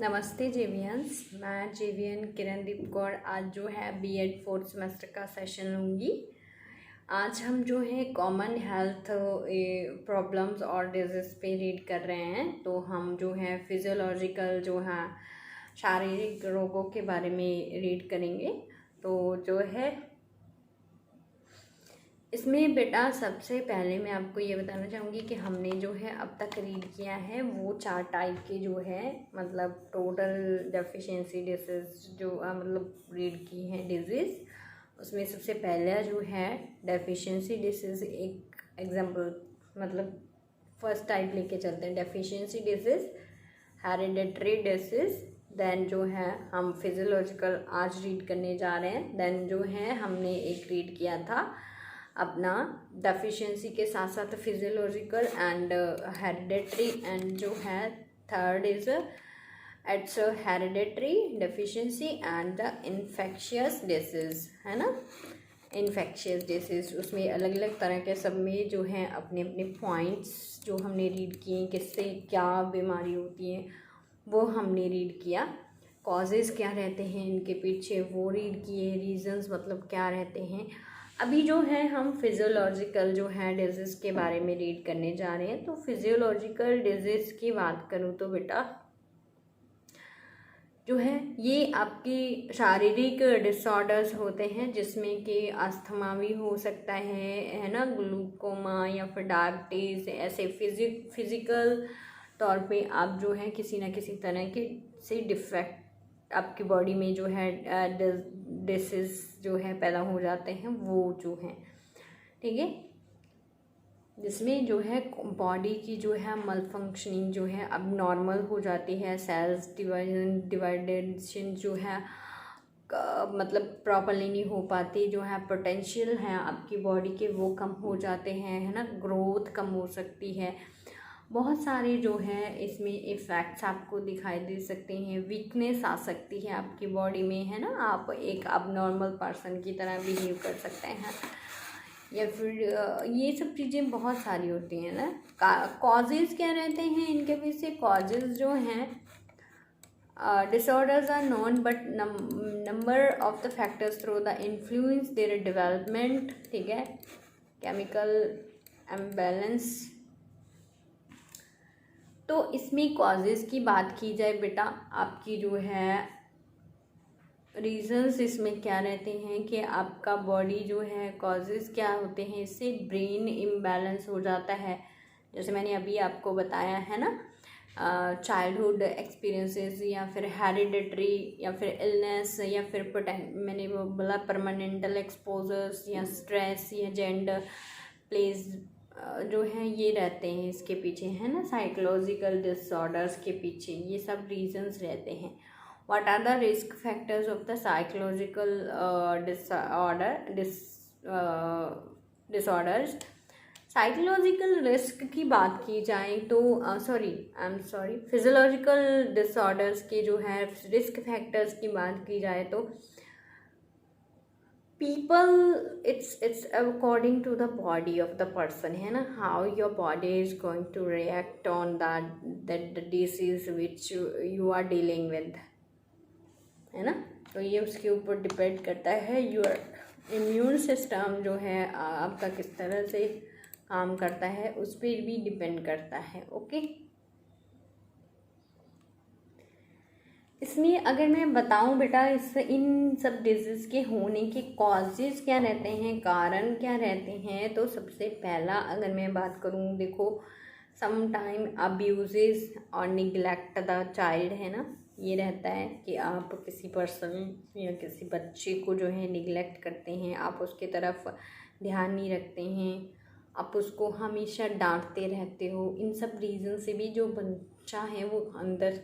नमस्ते जेवियंस, मैं जेवियन किरणदीप कौर आज जो है बीएड 4th सेमेस्टर का सेशन लूँगी। आज हम जो है कॉमन हेल्थ प्रॉब्लम्स और डिजीज़ पे रीड कर रहे हैं। तो हम जो है फिजियोलॉजिकल जो है शारीरिक रोगों के बारे में रीड करेंगे। तो जो है इसमें बेटा सबसे पहले मैं आपको ये बताना चाहूँगी कि हमने जो है अब तक रीड किया है वो 4 टाइप के जो है मतलब टोटल डेफिशिएंसी डिसीज़ जो मतलब रीड की है डिजीज़। उसमें सबसे पहला जो है डेफिशिएंसी डिसीज़ एक एग्जांपल मतलब फर्स्ट टाइप लेके चलते हैं। Deficiency disease, hereditary disease, then जो है हम फिजियोलॉजिकल आज रीड करने जा रहे हैं। देन जो है हमने एक रीड किया था अपना डेफिशिएंसी के साथ साथ फिजियोलॉजिकल एंड हेरिडिटरी, एंड जो है third is it's hereditary deficiency and the infectious disease, है ना। इन्फेक्शियस डिसीज़ उसमें अलग अलग तरह के सब में जो है अपने अपने पॉइंट्स जो हमने रीड किए, किससे क्या बीमारी होती है वो हमने रीड किया। कॉजेज़ क्या रहते हैं इनके पीछे वो रीड किए, रीजंस मतलब क्या रहते हैं। अभी जो है हम फिजियोलॉजिकल जो है डिजीज़ के बारे में रीड करने जा रहे हैं। तो फिजियोलॉजिकल डिजीज़ की बात करूँ तो बेटा जो है ये आपकी शारीरिक डिसऑर्डर्स होते हैं जिसमें कि अस्थमा भी हो सकता है ना, ग्लूकोमा या फिर डायबिटीज़, ऐसे फिजिकल तौर पे आप जो है किसी ना किसी तरह के से डिफेक्ट आपकी बॉडी में जो है डिसीज़ जो है पैदा हो जाते हैं वो जो हैं, ठीक है। जिसमें जो है बॉडी की जो है मलफंक्शनिंग जो है अब नॉर्मल हो जाती है, सेल्स डिवाइडेशन जो है मतलब प्रॉपरली नहीं हो पाती, जो है पोटेंशियल है आपकी बॉडी के वो कम हो जाते हैं, है ना। ग्रोथ कम हो सकती है, बहुत सारे जो है इसमें इफ़ेक्ट्स आपको दिखाई दे सकते हैं। वीकनेस आ सकती है आपकी बॉडी में, है ना। आप एक अबनॉर्मल पर्सन की तरह बिहेव कर सकते हैं या फिर ये सब चीज़ें बहुत सारी होती हैं ना। कॉजेज़ क्या रहते हैं इनके पीछे? कॉजेज़ जो हैं disorders are known but number of the factors through the influence their development, ठीक है। केमिकल imbalance, तो इसमें कॉजेज़ की बात की जाए बेटा आपकी जो है रीजंस इसमें क्या रहते हैं कि आपका बॉडी जो है कॉजेज़ क्या होते हैं इससे ब्रेन इम्बैलेंस हो जाता है, जैसे मैंने अभी आपको बताया है ना। चाइल्डहुड एक्सपीरियंसेस या फिर हेरिडिटरी या फिर इलनेस या फिर मैंने वो बोला परमानेंटल एक्सपोजर्स या स्ट्रेस या जेंडर प्लेज जो है ये रहते हैं इसके पीछे, है ना। साइकोलॉजिकल डिसऑर्डर्स के पीछे ये सब रीजंस रहते हैं। What are the risk factors of the psychological disorders. Psychological risk की बात की जाए तो फिजियोलॉजिकल डिसऑर्डर्स के जो है रिस्क फैक्टर्स की बात की जाए तो people it's according to the body of the person, है ना। how your body is going to react on that the disease which you are dealing with, है ना। तो ये उसके ऊपर डिपेंड करता है। योर इम्यून सिस्टम जो है आपका किस तरह से काम करता है उस पर भी डिपेंड करता है, ओके। इसमें अगर मैं बताऊं बेटा इन सब डिजीज़ के होने के कॉजेज़ क्या रहते हैं, कारण क्या रहते हैं, तो सबसे पहला अगर मैं बात करूं देखो सम टाइम अब्यूजेस और निगलेक्ट द चाइल्ड, है ना। ये रहता है कि आप किसी पर्सन या किसी बच्चे को जो है निगलेक्ट करते हैं, आप उसके तरफ ध्यान नहीं रखते हैं, आप उसको हमेशा डांटते रहते हो। इन सब रीज़न से भी जो बच्चा है वो अंदर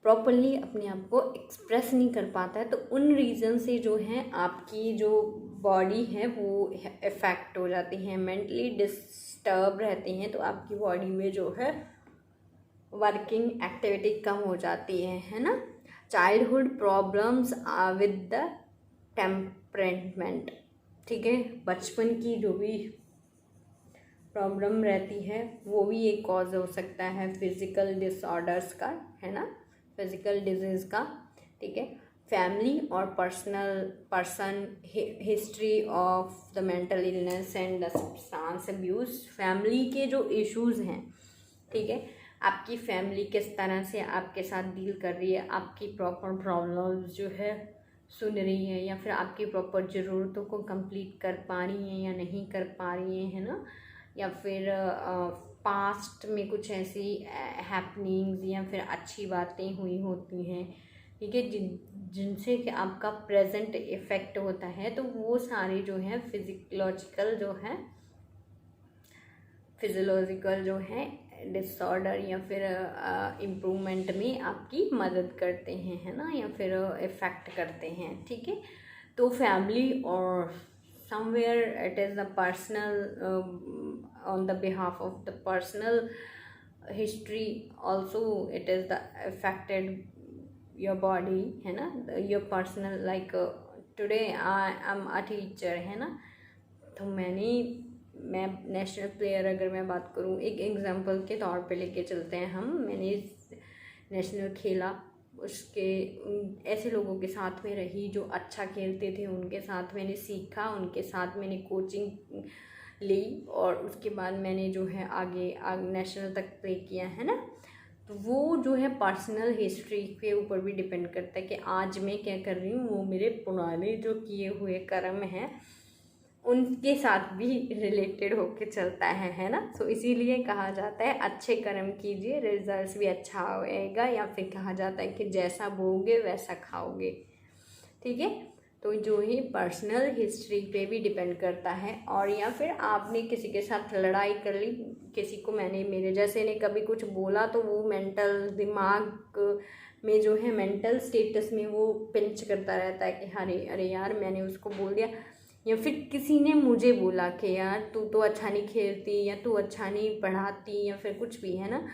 प्रॉपरली अपने आप को एक्सप्रेस नहीं कर पाता है, तो उन रीज़न से जो है आपकी जो बॉडी है वो इफ़ेक्ट हो जाती है, मेंटली डिस्टर्ब रहती हैं, तो आपकी बॉडी में जो है वर्किंग एक्टिविटी कम हो जाती है ना। Childhood problems with the temperament, ठीक है। बचपन की जो भी प्रॉब्लम रहती है वो भी एक कॉज हो सकता है फिज़िकल डिसऑर्डर्स का, है ना। फिजिकल डिजीज़ का, ठीक है। फैमिली और person history of the mental illness and the substance abuse. Family के जो इश्यूज़ हैं, ठीक है, आपकी फैमिली किस तरह से आपके साथ डील कर रही है, आपकी प्रॉपर प्रॉब्लम्स जो है सुन रही है, या फिर आपकी प्रॉपर ज़रूरतों को कंप्लीट कर पा रही हैं या नहीं कर पा रही हैं, है ना। या फिर पास्ट में कुछ ऐसी हैपनिंग्स या फिर अच्छी बातें हुई होती हैं, ठीक है, जिनसे कि आपका प्रेजेंट इफ़ेक्ट होता है। तो वो सारे जो है फिजियोलॉजिकल जो है डिसऑर्डर या फिर इम्प्रूवमेंट में आपकी मदद करते हैं, है ना, या फिर इफ़ेक्ट करते हैं, ठीक है। तो फैमिली और somewhere it is the personal on the behalf of the personal history also it is the affected your body, है ना, your personal like today I am a teacher, है ना। तो मैं नेशनल प्लेयर अगर मैं बात करूँ, एक एग्जांपल के तौर पे लेके चलते हैं हम, मैंने नेशनल खेला, उसके ऐसे लोगों के साथ में रही जो अच्छा खेलते थे, उनके साथ मैंने सीखा, उनके साथ मैंने कोचिंग ली, और उसके बाद मैंने जो है आगे नेशनल तक प्ले किया, है ना। तो वो जो है पर्सनल हिस्ट्री के ऊपर भी डिपेंड करता है कि आज मैं क्या कर रही हूँ, वो मेरे पुराने जो किए हुए कर्म हैं उनके साथ भी रिलेटेड होके चलता है ना। सो इसीलिए कहा जाता है अच्छे कर्म कीजिए, रिजल्ट्स भी अच्छा आएगा, या फिर कहा जाता है कि जैसा बोओगे वैसा खाओगे, ठीक है। तो जो ही पर्सनल हिस्ट्री पे भी डिपेंड करता है। और या फिर आपने किसी के साथ लड़ाई कर ली, किसी को मेरे जैसे ने कभी कुछ बोला, तो वो मेंटल दिमाग में जो है मेंटल स्टेटस में वो पिंच करता रहता है कि अरे यार मैंने उसको बोल दिया, या फिर किसी ने मुझे बोला कि यार तू तो अच्छा नहीं खेलती, या तू अच्छा नहीं पढ़ाती, या फिर कुछ भी, है ना।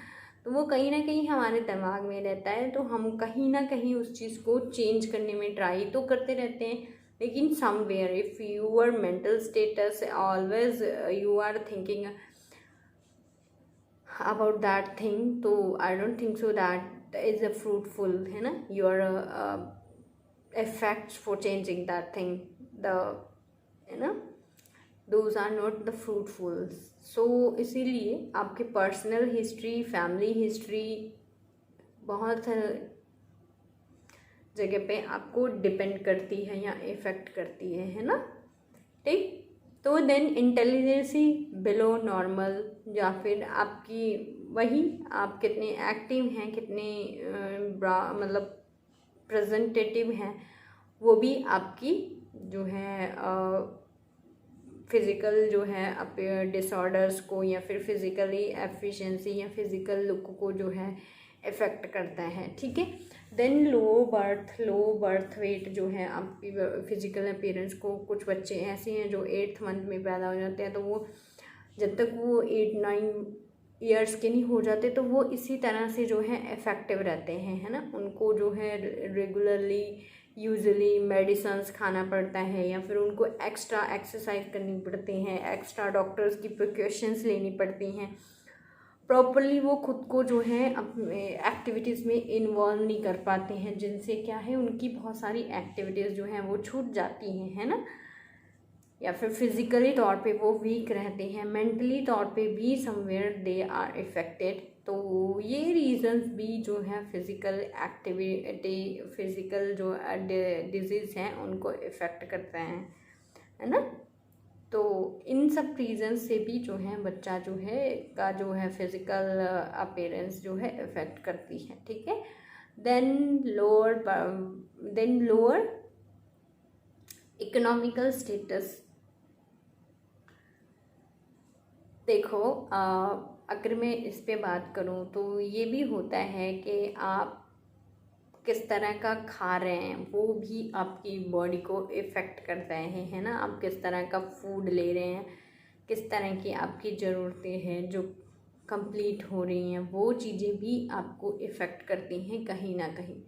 तो वो कहीं ना कहीं हमारे दिमाग में रहता है, तो हम कहीं ना कहीं उस चीज़ को चेंज करने में ट्राई तो करते रहते हैं, लेकिन somewhere if your mental status always you are thinking about that thing, तो I don't think so that is a fruitful, है ना, your effects for changing that thing, the है ना, those are not the fruitfuls. So इसीलिए आपके personal history, family history बहुत जगह पे आपको डिपेंड करती है या इफ़ेक्ट करती है ना, ठीक। तो देन इंटेलिजेंसी बिलो नॉर्मल, या फिर आपकी वही आप कितने एक्टिव हैं, कितने मतलब प्रेजेंटेटिव हैं, वो भी आपकी जो है फिज़िकल जो है अपने डिसऑर्डर्स को, या फिर फिज़िकली एफिशिएंसी या फिज़िकल लुक को जो है इफ़ेक्ट करता है, ठीक है। देन लो बर्थ वेट जो है आपकी फिज़िकल अपीयरेंस को, कुछ बच्चे ऐसे हैं जो 8th मंथ में पैदा हो जाते हैं, तो वो जब तक वो 8-9 ईयर्स के नहीं हो जाते, तो वो इसी तरह से जो है इफ़ेक्टिव रहते हैं, है ना। उनको जो है रेगुलरली यूजुअली मेडिसन्स खाना पड़ता है, या फिर उनको एक्स्ट्रा एक्सरसाइज करनी पड़ती हैं, एक्स्ट्रा डॉक्टर्स की प्रिकॉशंस लेनी पड़ती हैं, प्रॉपरली वो खुद को जो है अपने एक्टिविटीज़ में इन्वॉल्व नहीं कर पाते हैं, जिनसे क्या है उनकी बहुत सारी एक्टिविटीज़ जो हैं वो छूट जाती हैं, है ना। या फिर फिज़िकली तौर पे वो वीक रहते हैं, मेंटली तौर पे भी समवेयर दे आर इफ़ेक्टेड। तो ये रीज़न्स भी जो है फिज़िकल एक्टिविटी, फिज़िकल जो डिजीज़ हैं उनको इफ़ेक्ट करते हैं, है ना। तो इन सब रीज़न्स से भी जो है बच्चा जो है का जो है फिज़िकल अपीयरेंस जो है इफ़ेक्ट करती है, ठीक है। Then lower economical status. देखो अगर मैं इस पे बात करूँ तो ये भी होता है कि आप किस तरह का खा रहे हैं, वो भी आपकी बॉडी को इफ़ेक्ट करता है ना। आप किस तरह का फूड ले रहे हैं, किस तरह की आपकी ज़रूरतें हैं जो कंप्लीट हो रही हैं, वो चीज़ें भी आपको इफ़ेक्ट करती हैं कहीं ना कहीं,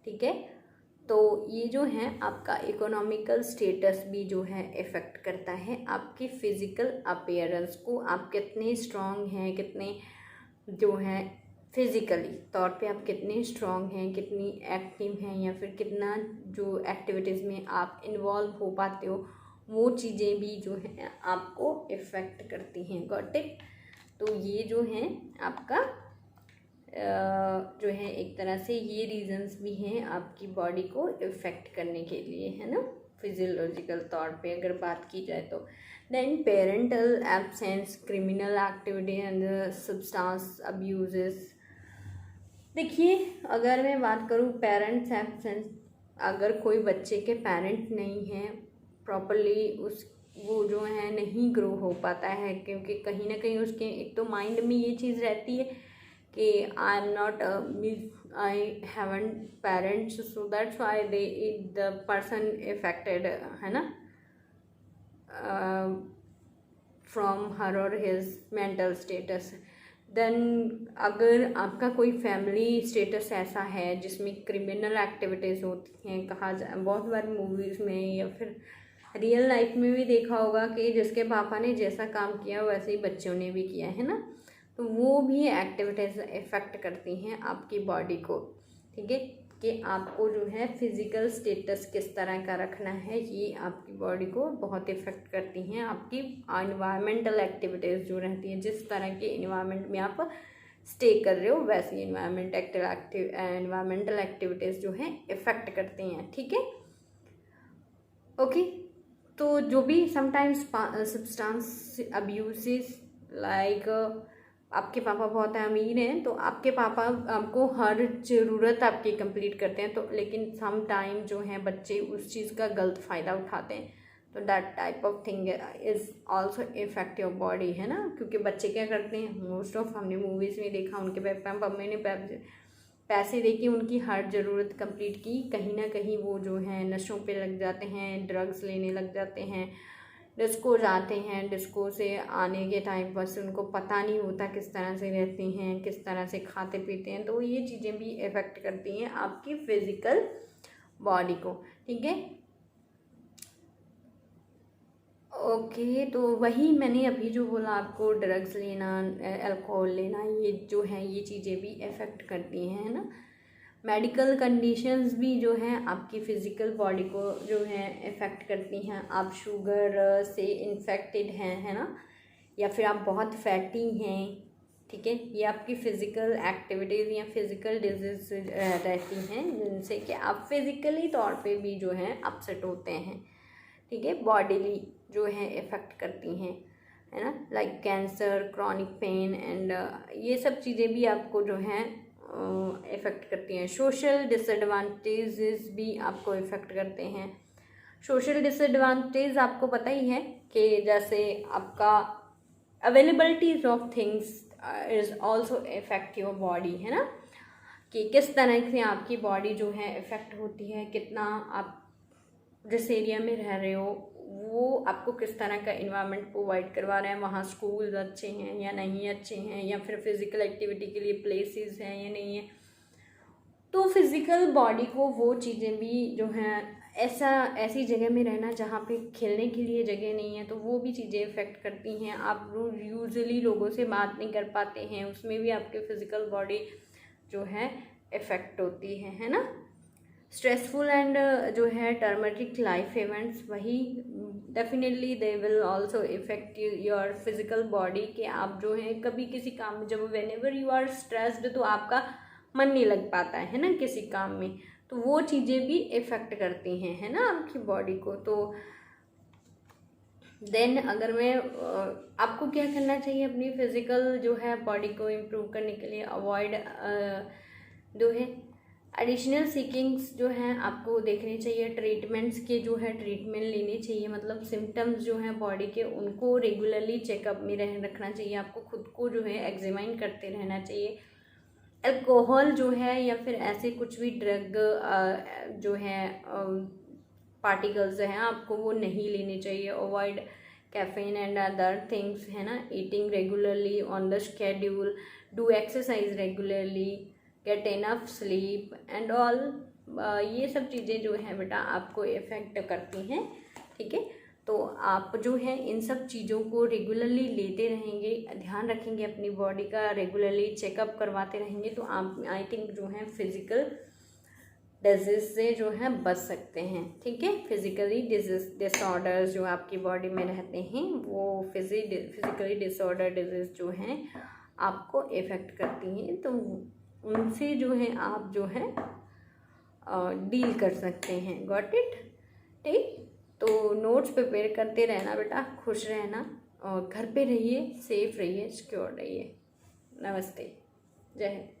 ठीक है। तो ये जो है आपका इकोनॉमिकल स्टेटस भी जो है इफ़ेक्ट करता है आपकी फ़िज़िकल अपीयरेंस को। आप कितने स्ट्रॉन्ग हैं, कितने जो है फिज़िकली तौर पे आप कितने स्ट्रॉन्ग हैं, कितनी एक्टिव हैं, या फिर कितना जो एक्टिविटीज़ में आप इन्वॉल्व हो पाते हो, वो चीज़ें भी जो हैं आपको इफ़ेक्ट करती हैं। Got it? तो ये जो है आपका जो है एक तरह से ये रीजंस भी हैं आपकी बॉडी को इफ़ेक्ट करने के लिए, है ना, फिजियोलॉजिकल तौर पे अगर बात की जाए तो। Then parental absence, criminal activity and substance abuses. देखिए, अगर मैं बात करूँ पेरेंट्स एब्सेंस, अगर कोई बच्चे के पेरेंट नहीं हैं प्रॉपरली, उस वो जो है नहीं ग्रो हो पाता है, क्योंकि कहीं ना कहीं उसके एक तो माइंड में ये चीज़ रहती है कि I am not I haven't parents, so that's why they the person affected, है ना, फ्रॉम हर और हिज मेंटल स्टेटस। देन अगर आपका कोई फैमिली स्टेटस ऐसा है जिसमें क्रिमिनल एक्टिविटीज़ होती हैं, कहा जाए बहुत बार मूवीज़ में या फिर रियल लाइफ में भी देखा होगा कि जिसके पापा ने जैसा काम किया वैसे ही बच्चों ने भी किया, है ना, तो वो भी एक्टिविटीज़ इफ़ेक्ट करती हैं आपकी बॉडी को। ठीक है, कि आपको जो है फिज़िकल स्टेटस किस तरह का रखना है, ये आपकी बॉडी को बहुत इफ़ेक्ट करती हैं। आपकी इन्वायरमेंटल एक्टिविटीज़ जो रहती हैं, जिस तरह के इन्वायरमेंट में आप स्टे कर रहे हो, वैसी इन्वायरमेंटल एक्टिविटीज़ जो हैं इफ़ेक्ट करती हैं। ठीक है, ओके। तो जो भी समटाइम्स सब्सटेंस अब्यूज़, लाइक आपके पापा बहुत अमीर हैं तो आपके पापा आपको हर ज़रूरत आपकी कंप्लीट करते हैं, तो लेकिन सम टाइम जो है बच्चे उस चीज़ का गलत फ़ायदा उठाते हैं, तो that type of thing is also effect your body, है ना। क्योंकि बच्चे क्या करते हैं, मोस्ट ऑफ हमने मूवीज़ में देखा, उनके पापा मम्मी ने पैसे देके उनकी हर ज़रूरत कंप्लीट की, कहीं ना कहीं वो जो है नशों पे लग जाते हैं, ड्रग्स लेने लग जाते हैं, डिस्को जाते हैं, डिस्को से आने के टाइम बस उनको पता नहीं होता किस तरह से रहते हैं, किस तरह से खाते पीते हैं, तो ये चीज़ें भी इफ़ेक्ट करती हैं आपकी फिज़िकल बॉडी को। ठीक है, ओके। तो वही मैंने अभी जो बोला आपको, ड्रग्स लेना, अल्कोहल लेना, ये जो है ये चीज़ें भी इफ़ेक्ट करती हैं, है ना। मेडिकल कंडीशंस भी जो हैं आपकी फ़िज़िकल बॉडी को जो है इफ़ेक्ट करती हैं। आप शुगर से इन्फेक्टेड हैं, है ना, या फिर आप बहुत फैटी हैं, ठीक है, ये आपकी फ़िज़िकल एक्टिविटीज़ या फिज़िकल डिजीज़ रहती हैं जिनसे कि आप फिज़िकली तौर पे भी जो है अपसेट होते हैं। ठीक है, बॉडीली जो है इफ़ेक्ट करती हैं, है ना, like cancer, chronic pain and ये सब चीज़ें भी आपको जो हैं इफ़ेक्ट करती हैं। सोशल डिसएडवांटेजेस भी आपको इफ़ेक्ट करते हैं। सोशल डिसएडवांटेज आपको पता ही है कि जैसे आपका availabilities of things is also effect your body, है ना, कि किस तरह से आपकी बॉडी जो है इफ़ेक्ट होती है, कितना आप जिस एरिया में रह रहे हो वो आपको किस तरह का इन्वायरमेंट प्रोवाइड करवा रहे हैं, वहाँ स्कूल अच्छे हैं या नहीं अच्छे हैं, या फिर फिज़िकल एक्टिविटी के लिए प्लेसेस हैं या नहीं है। तो फिज़िकल बॉडी को वो चीज़ें भी जो हैं, ऐसी जगह में रहना जहाँ पे खेलने के लिए जगह नहीं है, तो वो भी चीज़ें इफ़ेक्ट करती हैं। आप यूजुअली लोगों से बात नहीं कर पाते हैं, उसमें भी आपके फिज़िकल बॉडी जो है इफ़ेक्ट होती है ना। स्ट्रेसफुल एंड जो है टर्मेटिक लाइफ इवेंट्स, वही definitely they will also effect your physical body, कि आप जो है कभी किसी काम में, जब whenever you are stressed, तो आपका मन नहीं लग पाता है ना किसी काम में, तो वो चीज़ें भी इफ़ेक्ट करती हैं, है ना, आपकी बॉडी को। तो देन अगर मैं आपको क्या करना चाहिए अपनी फिज़िकल जो है बॉडी को इम्प्रूव करने के लिए, अवॉइड जो है एडिशनल सीकिंग्स जो हैं आपको देखने चाहिए, ट्रीटमेंट्स के जो है ट्रीटमेंट लेने चाहिए, मतलब सिम्टम्स जो हैं बॉडी के उनको रेगुलरली चेकअप में रखना चाहिए, आपको खुद को जो है एग्जामिन करते रहना चाहिए। अल्कोहल जो है या फिर ऐसे कुछ भी ड्रग जो है पार्टिकल्स हैं आपको वो नहीं लेने चाहिए। Avoid caffeine and other things, है ना। Eating regularly on the schedule, do exercise regularly, get enough sleep and all, ये सब चीज़ें जो है बेटा आपको इफ़ेक्ट करती हैं। ठीक है, तो आप जो है इन सब चीज़ों को रेगुलरली लेते रहेंगे, ध्यान रखेंगे अपनी बॉडी का, रेगुलरली चेकअप करवाते रहेंगे, तो आप आई थिंक जो है फिज़िकल डिजीज़ से जो है बच सकते हैं। ठीक है, फिज़िकली डिसऑर्डर्स जो आपकी बॉडी में रहते हैं वो फिज़िकली डिसऑर्डर डिजीज़ जो हैं आपको इफ़ेक्ट करती हैं, तो उनसे जो है आप जो है डील कर सकते हैं। Got it? ठीक, तो नोट्स प्रिपेयर करते रहना बेटा, खुश रहना और घर पे रहिए, सेफ रहिए, सिक्योर रहिए। नमस्ते, जय हिंद।